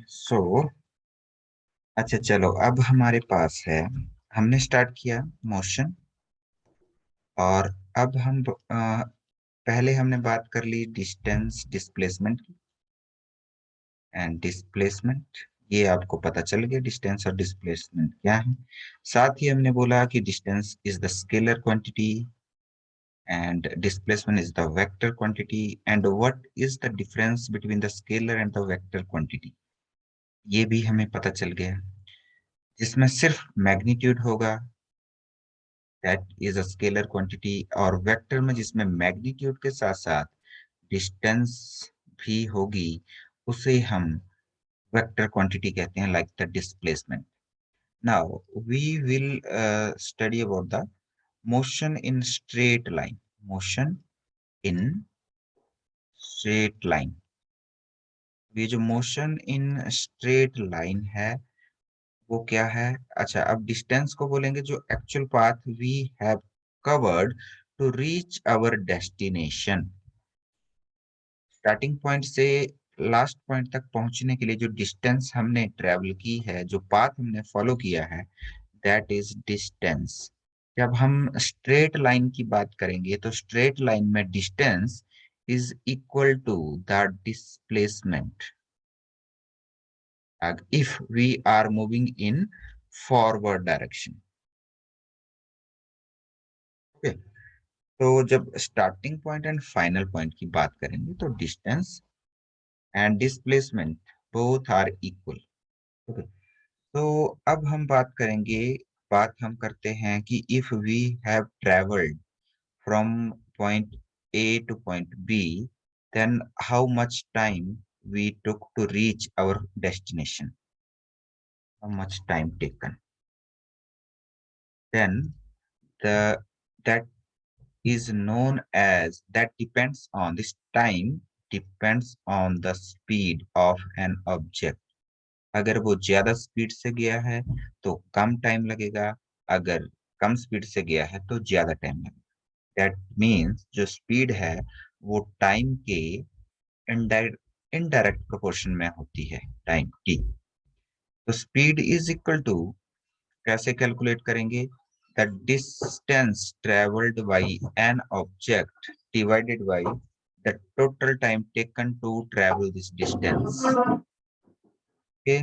सो अच्छा चलो, अब हमारे पास है, हमने स्टार्ट किया मोशन। और अब हम पहले हमने बात कर ली डिस्टेंस डिस्प्लेसमेंट की एंड डिस्प्लेसमेंट। ये आपको पता चल गया डिस्टेंस और डिस्प्लेसमेंट क्या है। साथ ही हमने बोला कि distance is the scalar quantity and displacement is the vector quantity, and what is the difference between the scalar and the vector quantity, ये भी हमें पता चल गया। जिसमें सिर्फ मैग्नीट्यूड होगा that is a scalar quantity, और वेक्टर में जिसमें मैग्नीट्यूड के साथ साथ डिस्टेंस भी होगी उसे हम वेक्टर क्वांटिटी कहते हैं, like the displacement. Now we will study about the motion in straight line. Motion in straight line, ये जो मोशन इन स्ट्रेट लाइन है वो क्या है। अच्छा, अब डिस्टेंस को बोलेंगे जो actual path we have covered to reach our destination. Starting point से लास्ट पॉइंट तक पहुंचने के लिए जो डिस्टेंस हमने ट्रेवल की है, जो पाथ हमने फॉलो किया है, दैट इज डिस्टेंस। जब हम स्ट्रेट लाइन की बात करेंगे तो स्ट्रेट लाइन में distance is equal to the displacement if we are moving in forward direction. Okay, तो जब starting point and final point की बात करेंगे तो distance and displacement both are equal. Okay, तो अब हम बात हम करते हैं कि if we have travelled from point A to point B, then how much time we took to reach our destination, how much time taken, then the that is known as, that depends on this time depends on the speed of an object। अगर वो ज्यादा speed से गया है तो कम time लगेगा, अगर कम speed से गया है तो ज्यादा टाइम लगेगा। दैट मीन्स जो स्पीड है वो टाइम के इनडायरेक्ट प्रोपोर्शन में होती है, टाइम टी। तो स्पीड इज इक्वल टू, कैसे कैलकुलेट करेंगे, the distance travelled by an object divided by the total time taken to travel this distance. Okay,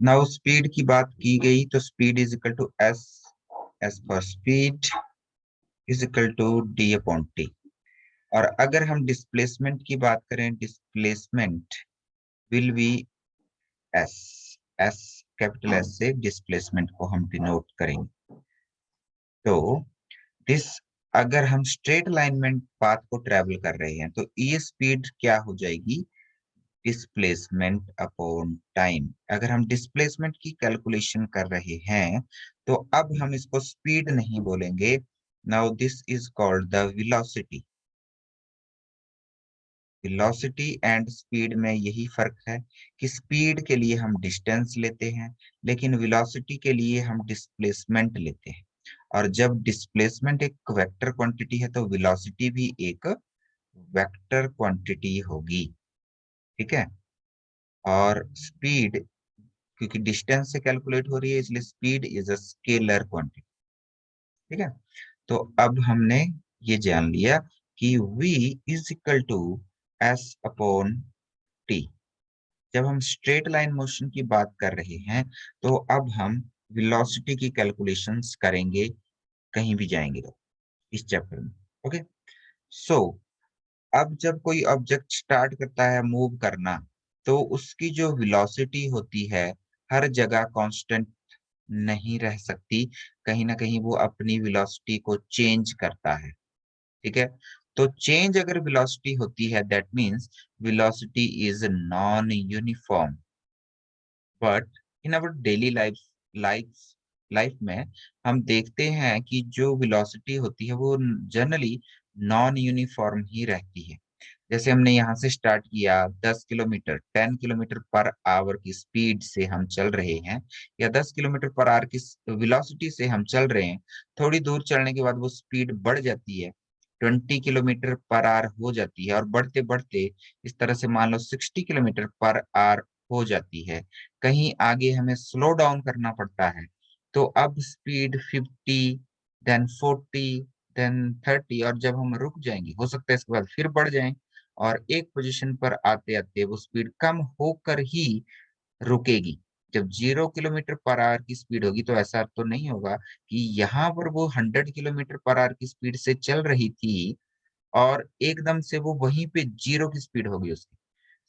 now speed की बात की गई तो speed is equal to S, S for speed is equal to D upon T. और अगर हम displacement की बात करें, displacement will be S, S capital S से डिस्प्लेसमेंट को हम डिनोट करेंगे। तो दिस, अगर हम स्ट्रेट लाइन में पाथ को ट्रेवल कर रहे हैं तो ये स्पीड क्या हो जाएगी, डिस्प्लेसमेंट अपॉन टाइम। अगर हम डिस्प्लेसमेंट की कैलकुलेशन कर रहे हैं तो अब हम इसको स्पीड नहीं बोलेंगे, now this is called the velocity. Velocity and speed में यही फर्क है कि स्पीड के लिए हम डिस्टेंस लेते हैं लेकिन वेलोसिटी के लिए हम डिस्प्लेसमेंट लेते हैं। और जब डिस्प्लेसमेंट एक वेक्टर क्वांटिटी है तो वेलोसिटी भी एक वेक्टर क्वांटिटी होगी। ठीक है, और स्पीड क्योंकि डिस्टेंस से कैलकुलेट हो रही है इसलिए speed is a scalar quantity. ठीक है, तो अब हमने ये जान लिया कि v is equal to S upon T. जब हम स्ट्रेट लाइन मोशन की बात कर रहे हैं तो अब हम वेलोसिटी की कैलकुलेशंस करेंगे कहीं भी जाएंगे तो इस चैप्टर में। ओके, सो अब जब कोई ऑब्जेक्ट स्टार्ट करता है मूव करना तो उसकी जो वेलोसिटी होती है हर जगह कांस्टेंट नहीं रह सकती, कहीं ना कहीं वो अपनी वेलोसिटी को चेंज करता है। ठीक है, तो चेंज अगर वेलोसिटी होती है that means velocity is non uniform. But in our daily life life में हम देखते हैं कि जो वेलोसिटी होती है वो जनरली नॉन यूनिफॉर्म ही रहती है। जैसे हमने यहाँ से स्टार्ट किया 10 किलोमीटर, 10 किलोमीटर पर आवर की स्पीड से हम चल रहे हैं, या 10 किलोमीटर पर आवर की वेलोसिटी से हम चल रहे हैं। थोड़ी दूर चलने के बाद वो स्पीड बढ़ जाती है, 20 किलोमीटर पर आवर हो जाती है, और बढ़ते बढ़ते इस तरह से मान लो 60 किलोमीटर पर आवर हो जाती है। कहीं आगे हमें स्लो डाउन करना पड़ता है, तो अब स्पीड 50, देन 40, देन 30, और जब हम रुक जाएंगे हो सकता है इसके बाद फिर बढ़ जाए, और एक पोजीशन पर आते आते वो स्पीड कम होकर ही रुकेगी। जब 0 किलोमीटर पर आवर की स्पीड होगी तो ऐसा तो नहीं होगा कि यहाँ पर वो 100 किलोमीटर पर आवर की स्पीड से चल रही थी और एकदम से वो वहीं पे 0 की स्पीड होगी उसकी।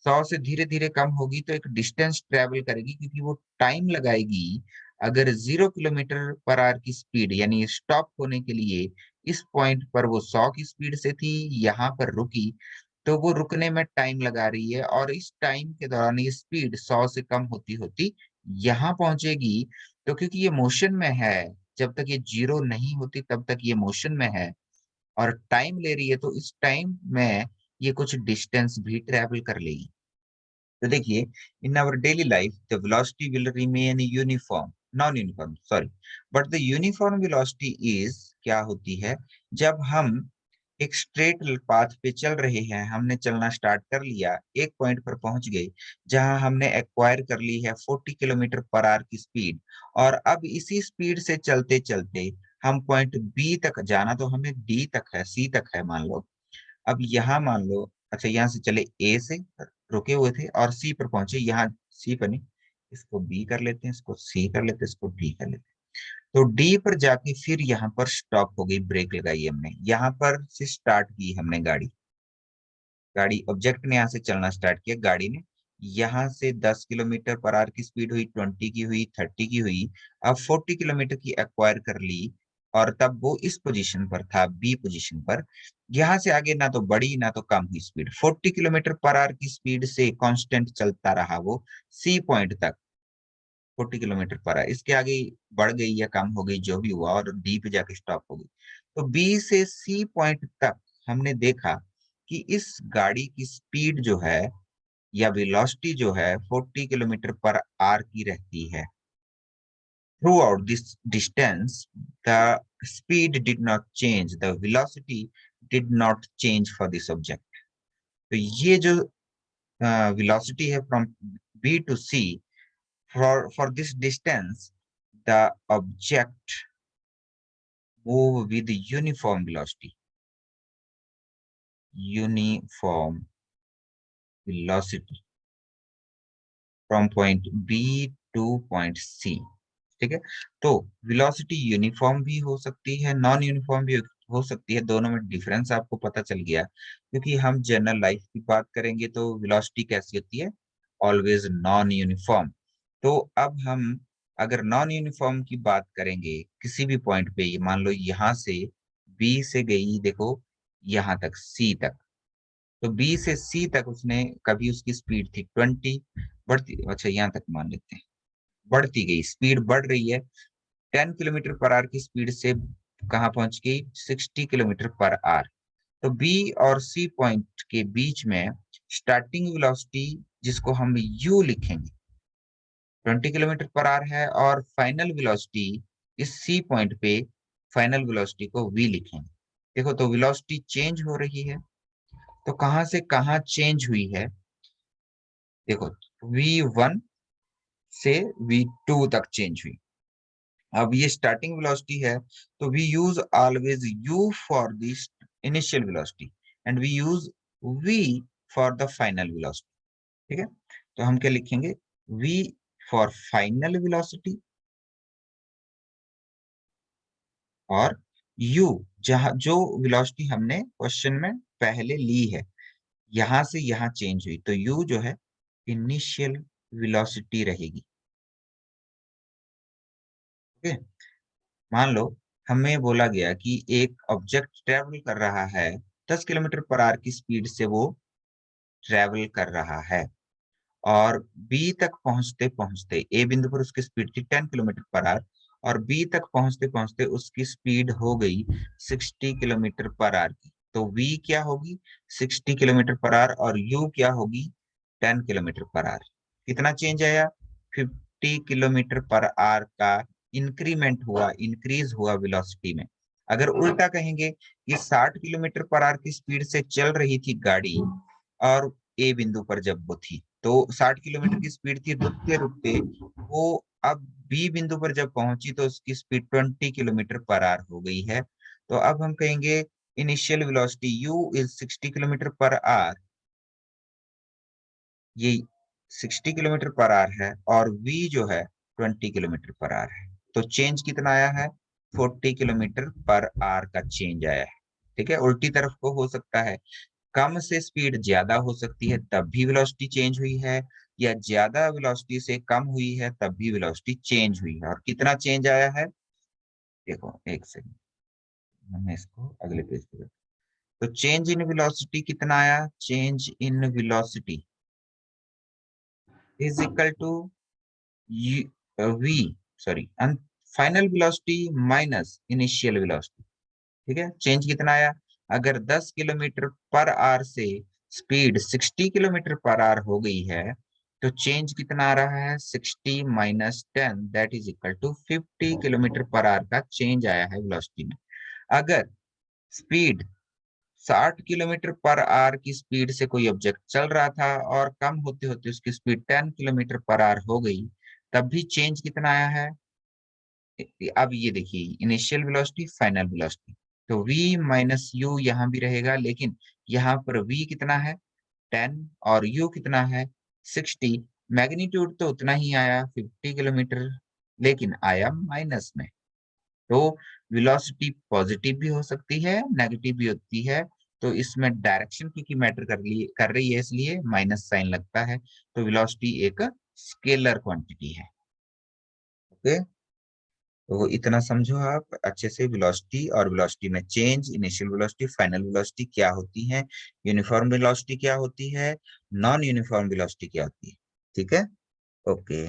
100 से धीरे धीरे कम होगी तो एक डिस्टेंस ट्रेवल करेगी, क्योंकि वो टाइम लगाएगी। अगर 0 किलोमीटर पर आवर की स्पीड यानी स्टॉप होने के लिए इस पॉइंट पर वो 100 की स्पीड से थी, यहाँ पर रुकी, तो वो रुकने में टाइम लगा रही है, और इस टाइम के दौरान ये स्पीड 100 से कम होती होती यहाँ पहुंचेगी। तो क्योंकि ये मोशन में है, जब तक ये 0 नहीं होती तब तक ये मोशन में है और टाइम ले रही है, तो इस टाइम में ये कुछ डिस्टेंस भी ट्रेवल कर लेगी। तो देखिए, in our daily life the velocity will remain uniform, non uniform sorry, but the uniform velocity is क्या होती है, जब हम एक स्ट्रेट पाथ पे चल रहे हैं, हमने चलना स्टार्ट कर लिया, एक पॉइंट पर पहुंच गए जहां हमने एक्वायर कर ली है 40 किलोमीटर पर आवर की स्पीड, और अब इसी स्पीड से चलते चलते हम पॉइंट बी तक, जाना तो हमें डी तक है, सी तक है मान लो। अब यहाँ मान लो, अच्छा यहाँ से चले ए से, रुके हुए थे और सी पर पहुंचे, यहाँ सी पर नहीं, इसको बी कर लेते हैं, इसको सी कर लेते हैं, इसको डी कर लेते हैं। तो डी पर जाके फिर यहाँ पर स्टॉप हो गई, ब्रेक लगाई हमने, यहाँ पर से स्टार्ट की हमने गाड़ी। गाड़ी ऑब्जेक्ट ने यहाँ से चलना स्टार्ट किया, गाड़ी ने यहाँ से 10 किलोमीटर पर आवर की स्पीड हुई, 20 की हुई, 30 की हुई, अब 40 किलोमीटर की एक्वायर कर ली, और तब वो इस पोजीशन पर था, बी पोजीशन पर। यहाँ से आगे ना तो बढ़ी ना तो कम हुई स्पीड, 40 किलोमीटर पर आवर की स्पीड से कांस्टेंट चलता रहा वो सी पॉइंट तक। 40 किलोमीटर पर आवर, इसके आगे बढ़ गई या कम हो गई जो भी हुआ, और डी पे जाके स्टॉप हो गई। तो बी से सी पॉइंट तक हमने देखा कि इस गाड़ी की स्पीड जो है या वेलोसिटी जो है 40 किलोमीटर पर आवर की रहती है। Throughout this distance the speed did not change, the velocity did not change for this object. तो ये जो वेलोसिटी है from B to C, for this distance the object move with uniform velocity, uniform velocity from point B to point C। ठीक है, तो velocity uniform भी हो सकती है, नॉन यूनिफॉर्म भी हो सकती है, दोनों में डिफरेंस आपको पता चल गया। क्योंकि हम जनरल लाइफ की बात करेंगे तो वेलोसिटी कैसी होती है, ऑलवेज नॉन यूनिफॉर्म। तो अब हम अगर नॉन यूनिफॉर्म की बात करेंगे किसी भी पॉइंट पे, ये मान लो यहाँ से बी से गई देखो यहाँ तक सी तक, तो बी से सी तक उसने, कभी उसकी स्पीड थी 20, बढ़ती, अच्छा यहाँ तक मान लेते हैं, बढ़ती गई, स्पीड बढ़ रही है, 10 किलोमीटर पर आवर की स्पीड से कहाँ पहुंच गई, 60 किलोमीटर पर आवर। तो बी और सी पॉइंट के बीच में स्टार्टिंग वेलोसिटी, जिसको हम यू लिखेंगे, 20 किलोमीटर पर आवर है, और फाइनल वेलोसिटी इस सी पॉइंट पे फाइनल वेलोसिटी को वी लिखेंगे। देखो, तो वेलोसिटी चेंज हो रही है, तो कहाँ से कहाँ चेंज हुई है, देखो V1 से V2 तक चेंज हुई। अब ये स्टार्टिंग वेलोसिटी है, तो we use always u for this initial velocity and we use v for the final velocity. ठीक है, तो हम क्या लिखेंगे, v फॉर फाइनल वेलोसिटी, और u जहां जो वेलोसिटी हमने क्वेश्चन में पहले ली है, यहां से यहां चेंज हुई, तो u जो है इनिशियल वेलोसिटी रहेगी। ओके, मान लो हमें बोला गया कि एक ऑब्जेक्ट ट्रेवल कर रहा है, 10 किलोमीटर पर आवर की स्पीड से वो ट्रेवल कर रहा है, और बी तक पहुंचते पहुंचते, ए बिंदु पर उसकी स्पीड थी 10 किलोमीटर पर आवर, और बी तक पहुंचते पहुंचते उसकी स्पीड हो गई 60 किलोमीटर पर आवर की। तो v क्या होगी 60 किलोमीटर पर आवर और u क्या होगी 10 किलोमीटर पर आवर। कितना चेंज आया 50 किलोमीटर पर आवर का इंक्रीमेंट हुआ, इंक्रीज हुआ वेलोसिटी में। अगर उल्टा कहेंगे कि 60 किलोमीटर पर आवर की स्पीड से चल रही थी गाड़ी और ए बिंदु पर जब वो थी तो 60 किलोमीटर की स्पीड थी, रुकते रुकते वो अब बी बिंदु पर जब पहुंची तो उसकी स्पीड 20 किलोमीटर पर आवर हो गई है। तो अब हम कहेंगे initial velocity u is 60 kilometre per our, ये 60 किलोमीटर पर आवर है और v जो है 20 किलोमीटर पर आवर है। तो चेंज कितना आया है 40 किलोमीटर पर आवर का चेंज आया है। ठीक है, उल्टी तरफ को हो सकता है, कम से स्पीड ज्यादा हो सकती है तब भी वेलोसिटी चेंज हुई है, या ज्यादा वेलोसिटी से कम हुई है तब भी वेलोसिटी चेंज हुई है। और कितना चेंज आया है देखो, एक सेकंड, मैं इसको अगले पेज पे तो चेंज इन वेलोसिटी कितना आया, change in velocity is equal to v sorry final velocity minus initial velocity. ठीक है, चेंज कितना आया, अगर 10 किलोमीटर पर आवर से स्पीड 60 किलोमीटर पर आवर हो गई है तो चेंज कितना आ रहा है 60 minus 10 that is equal to 50 kilometre per hour का चेंज आया है वेलोसिटी में। अगर स्पीड 60 किलोमीटर पर आवर की स्पीड से कोई ऑब्जेक्ट चल रहा था और कम होते होते उसकी स्पीड 10 किलोमीटर पर आवर हो गई, तब भी चेंज कितना आया है, अब ये देखिए इनिशियल वेलोसिटी फाइनल वेलोसिटी, तो v माइनस यू यहाँ भी रहेगा, लेकिन यहाँ पर v कितना है 10 और u कितना है 60। मैग्नीट्यूड तो उतना ही आया 50 किलोमीटर, लेकिन आया माइनस में। तो वेलोसिटी पॉजिटिव भी हो सकती है नेगेटिव भी होती है, तो इसमें डायरेक्शन क्योंकि मैटर कर रही है इसलिए माइनस साइन लगता है। तो वेलोसिटी एक स्केलर क्वांटिटी है। ओके, तो इतना समझो आप अच्छे से, वेलोसिटी और वेलोसिटी में change, initial velocity final velocity क्या होती है, यूनिफॉर्म वेलोसिटी क्या होती है, नॉन यूनिफॉर्म वेलोसिटी क्या होती है। ठीक है, ओके।